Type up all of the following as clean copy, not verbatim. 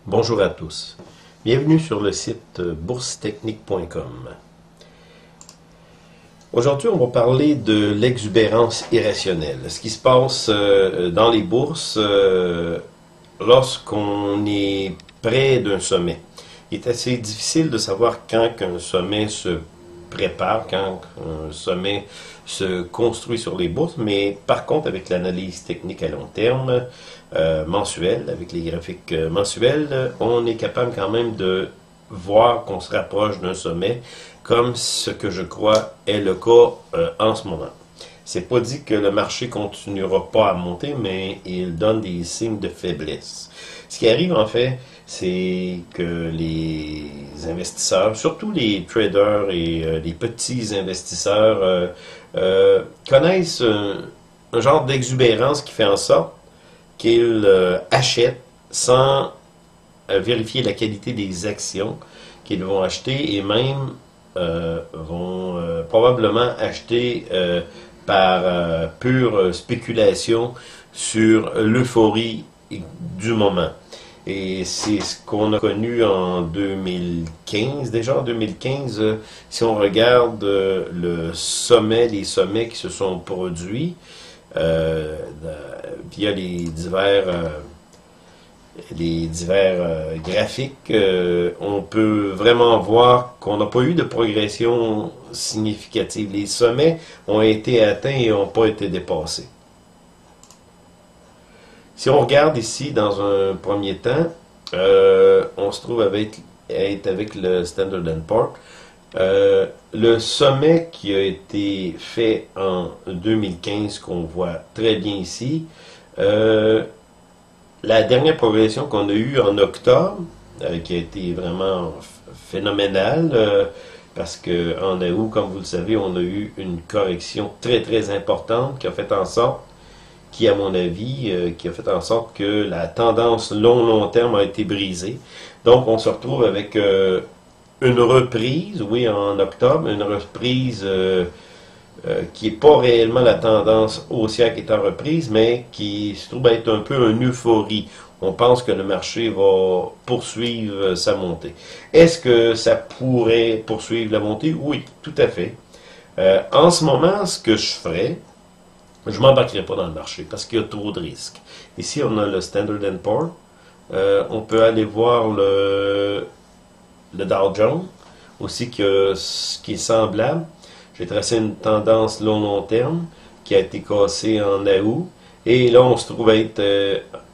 Bonjour à tous. Bienvenue sur le site boursetechnique.com. Aujourd'hui, on va parler de l'exubérance irrationnelle. Ce qui se passe dans les bourses lorsqu'on est près d'un sommet. Il est assez difficile de savoir quand un sommet se prépare, quand un sommet se construit sur les bourses, mais par contre, avec l'analyse technique à long terme, mensuelle, avec les graphiques mensuels, on est capable quand même de voir qu'on se rapproche d'un sommet, comme ce que je crois est le cas en ce moment. C'est pas dit que le marché continuera pas à monter, mais il donne des signes de faiblesse. Ce qui arrive en fait, c'est que les investisseurs, surtout les traders et les petits investisseurs, connaissent un genre d'exubérance qui fait en sorte qu'ils achètent sans vérifier la qualité des actions qu'ils vont acheter et même vont probablement acheter par pure spéculation sur l'euphorie du moment. Et c'est ce qu'on a connu en 2015. Déjà en 2015, si on regarde le sommet, les sommets qui se sont produits via les divers graphiques, on peut vraiment voir qu'on n'a pas eu de progression significative. Les sommets ont été atteints et n'ont pas été dépassés. Si on regarde ici dans un premier temps, on se trouve avec le Standard & Poor's. Le sommet qui a été fait en 2015, qu'on voit très bien ici, la dernière progression qu'on a eue en octobre, qui a été vraiment phénoménale, parce qu'en août, comme vous le savez, on a eu une correction très très importante qui a fait en sorte, qui à mon avis, qui a fait en sorte que la tendance long terme a été brisée. Donc on se retrouve avec une reprise, oui, en octobre, une reprise qui n'est pas réellement la tendance haussière qui est en reprise, mais qui se trouve être un peu une euphorie. On pense que le marché va poursuivre sa montée. Est-ce que ça pourrait poursuivre la montée? Oui, tout à fait. En ce moment, ce que je ferais, je ne m'embarquerai pas dans le marché parce qu'il y a trop de risques. Ici, on a le Standard & Poor's. On peut aller voir le Dow Jones, aussi qui est semblable. J'ai tracé une tendance long terme qui a été cassée en août. Et là, on se trouve être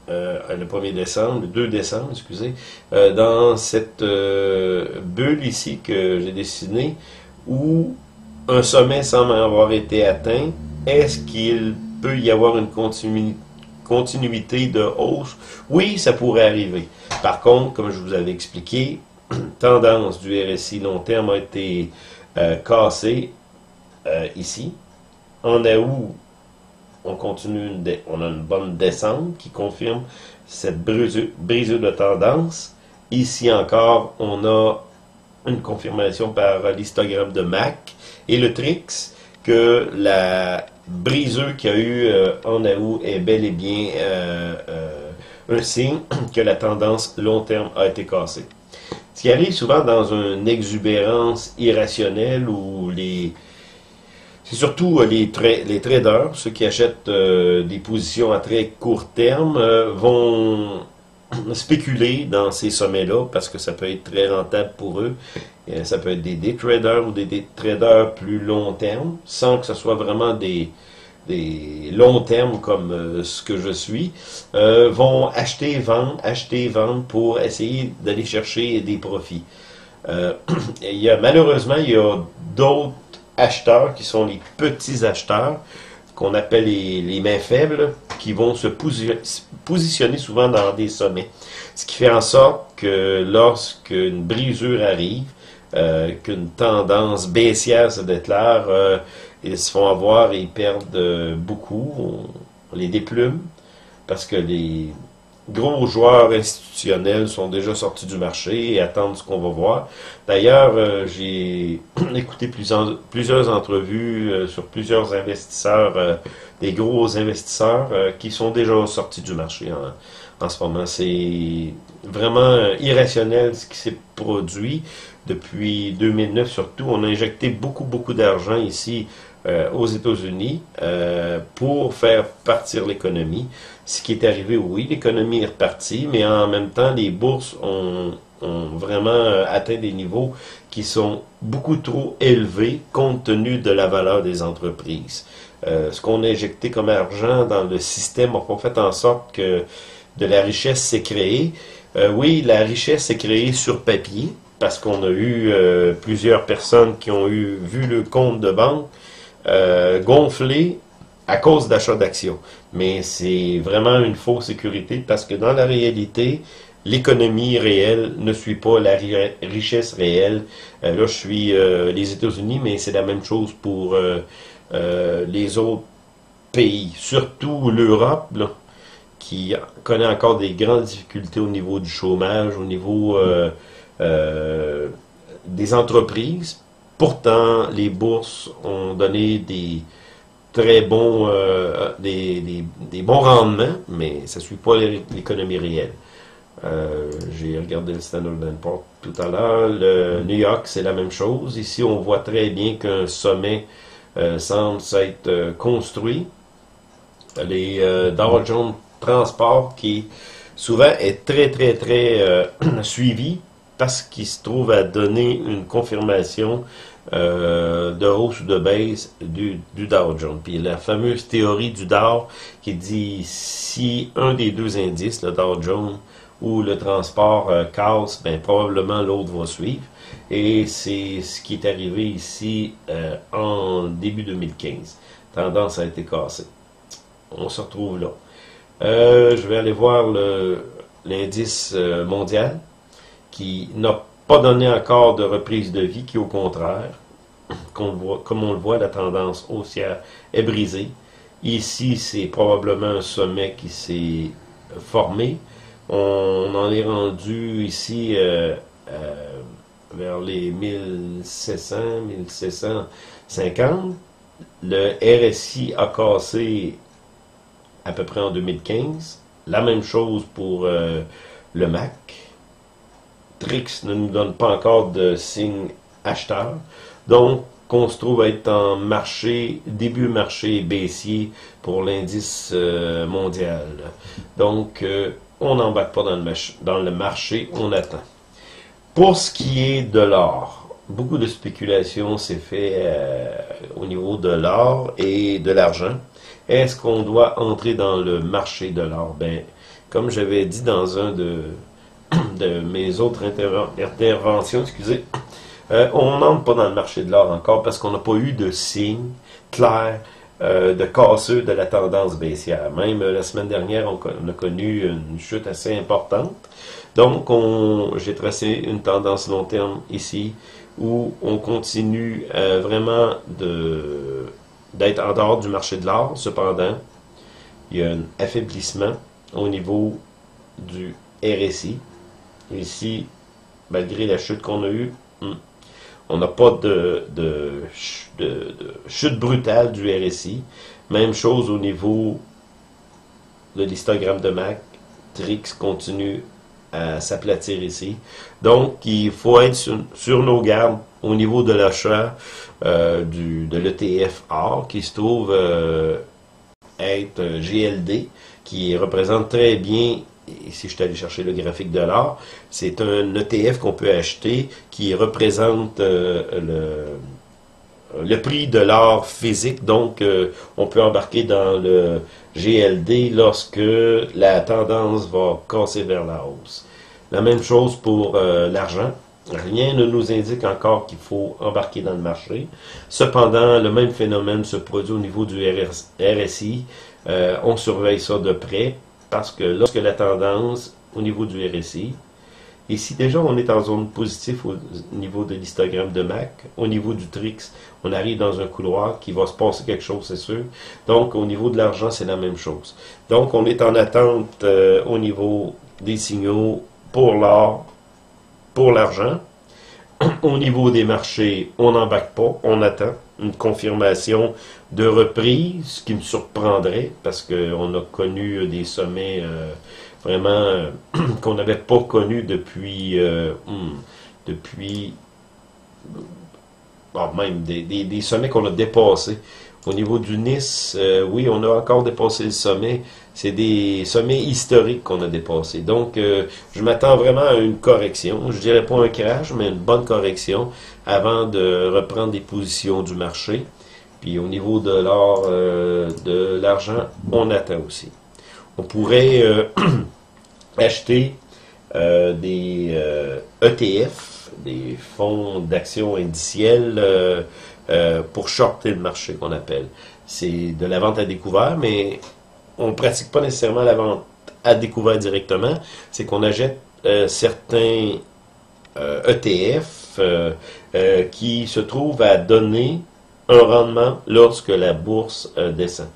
le 1er décembre, le 2 décembre, excusez, dans cette bulle ici que j'ai dessinée où un sommet semble avoir été atteint. Est-ce qu'il peut y avoir une continuité de hausse? Oui, ça pourrait arriver. Par contre, comme je vous avais expliqué, tendance du RSI long terme a été cassée ici. En août, on continue, on a une bonne descente qui confirme cette brisure de tendance. Ici encore, on a une confirmation par l'histogramme de MAC et le TRIX que la brisure qu'il y a eu en août est bel et bien un signe que la tendance long terme a été cassée. Ce qui arrive souvent dans une exubérance irrationnelle où c'est surtout les traders, ceux qui achètent des positions à très court terme, vont spéculer dans ces sommets-là parce que ça peut être très rentable pour eux. Ça peut être des day traders ou des day traders plus long terme, sans que ce soit vraiment des longs termes comme ce que je suis, vont acheter, vendre pour essayer d'aller chercher des profits. Malheureusement, il y a d'autres acheteurs qui sont les petits acheteurs, qu'on appelle les mains faibles, qui vont se positionner souvent dans des sommets. Ce qui fait en sorte que lorsqu'une brisure arrive, qu'une tendance baissière se déclare, ils se font avoir et ils perdent beaucoup. On les déplume parce que les gros joueurs institutionnels sont déjà sortis du marché et attendent ce qu'on va voir. D'ailleurs, j'ai écouté plusieurs entrevues sur plusieurs investisseurs, des gros investisseurs qui sont déjà sortis du marché en ce moment. C'est vraiment irrationnel ce qui s'est produit depuis 2009 surtout. On a injecté beaucoup d'argent ici aux États-Unis pour faire partir l'économie. Ce qui est arrivé, oui, l'économie est repartie, mais en même temps, les bourses ont vraiment atteint des niveaux qui sont beaucoup trop élevés compte tenu de la valeur des entreprises. Ce qu'on a injecté comme argent dans le système a pas fait en sorte que de la richesse s'est créée. Oui, la richesse s'est créée sur papier, parce qu'on a eu plusieurs personnes qui ont vu le compte de banque gonfler à cause d'achat d'actions. Mais c'est vraiment une fausse sécurité parce que dans la réalité, l'économie réelle ne suit pas la richesse réelle. Là, je suis les États-Unis, mais c'est la même chose pour les autres pays, surtout l'Europe, là, qui connaît encore des grandes difficultés au niveau du chômage, au niveau des entreprises. Pourtant, les bourses ont donné des très bons, des bons rendements, mais ça ne suit pas l'économie réelle. J'ai regardé le Standard & Poor's tout à l'heure. Le New York, c'est la même chose. Ici, on voit très bien qu'un sommet semble s'être construit. Les Dow Jones Transport, qui souvent est très suivi parce qu'il se trouve à donner une confirmation de hausse ou de baisse du Dow Jones. Puis la fameuse théorie du Dow qui dit si un des deux indices, le Dow Jones ou le transport casse, ben probablement l'autre va suivre. Et c'est ce qui est arrivé ici en début 2015. Tendance a été cassée. On se retrouve là. Je vais aller voir l'indice mondial qui n'a pas donné encore de reprise de vie, qui au contraire, comme on le voit, la tendance haussière est brisée. Ici, c'est probablement un sommet qui s'est formé. On en est rendu ici vers les 1700, 1750. Le RSI a cassé à peu près en 2015. La même chose pour le MAC. TRIX ne nous donne pas encore de signe acheteur. Donc, on se trouve à être en marché, début marché baissier pour l'indice mondial. Donc, on n'embarque pas dans le marché, on attend. Pour ce qui est de l'or, beaucoup de spéculation s'est fait au niveau de l'or et de l'argent. Est-ce qu'on doit entrer dans le marché de l'or? Ben, comme j'avais dit dans un de mes autres interventions, excusez, on n'entre pas dans le marché de l'or encore parce qu'on n'a pas eu de signe clair de casseux de la tendance baissière. Même la semaine dernière, on a connu une chute assez importante. Donc, j'ai tracé une tendance long terme ici où on continue vraiment d'être en dehors du marché de l'or. Cependant, il y a un affaiblissement au niveau du RSI. Ici, malgré la chute qu'on a eue, on n'a pas de chute brutale du RSI. Même chose au niveau de l'histogramme de MAC. TRIX continue à s'aplatir ici. Donc, il faut être sur nos gardes au niveau de l'achat de l'ETF or qui se trouve être GLD, qui représente très bien. Ici, je suis allé chercher le graphique de l'or. C'est un ETF qu'on peut acheter qui représente le prix de l'or physique. Donc, on peut embarquer dans le GLD lorsque la tendance va casser vers la hausse. La même chose pour l'argent. Rien ne nous indique encore qu'il faut embarquer dans le marché. Cependant, le même phénomène se produit au niveau du RSI. On surveille ça de près. Parce que lorsque la tendance au niveau du RSI Et si déjà on est en zone positive au niveau de l'histogramme de MAC, au niveau du TRIX, on arrive dans un couloir qui va se passer quelque chose, c'est sûr. Donc au niveau de l'argent, c'est la même chose. Donc on est en attente au niveau des signaux pour l'or, pour l'argent. Au niveau des marchés, on n'embarque pas, on attend une confirmation de reprise, ce qui me surprendrait parce qu'on a connu des sommets vraiment qu'on n'avait pas connus depuis même des sommets qu'on a dépassés. Au niveau du Nice, oui, on a encore dépassé le sommet. C'est des sommets historiques qu'on a dépassés. Donc, je m'attends vraiment à une correction. Je dirais pas un crash, mais une bonne correction avant de reprendre des positions du marché. Puis au niveau de l'or, de l'argent, on attend aussi. On pourrait acheter des ETF, des fonds d'action indiciels pour shorter le marché qu'on appelle. C'est de la vente à découvert, mais on ne pratique pas nécessairement la vente à découvert directement. C'est qu'on achète certains ETF qui se trouvent à donner un rendement lorsque la bourse descend.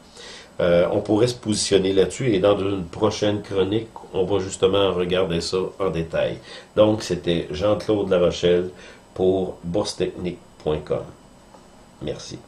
On pourrait se positionner là-dessus et dans une prochaine chronique, on va justement regarder ça en détail. Donc, c'était Jean-Claude Larochelle pour boursetechnique.com. Merci.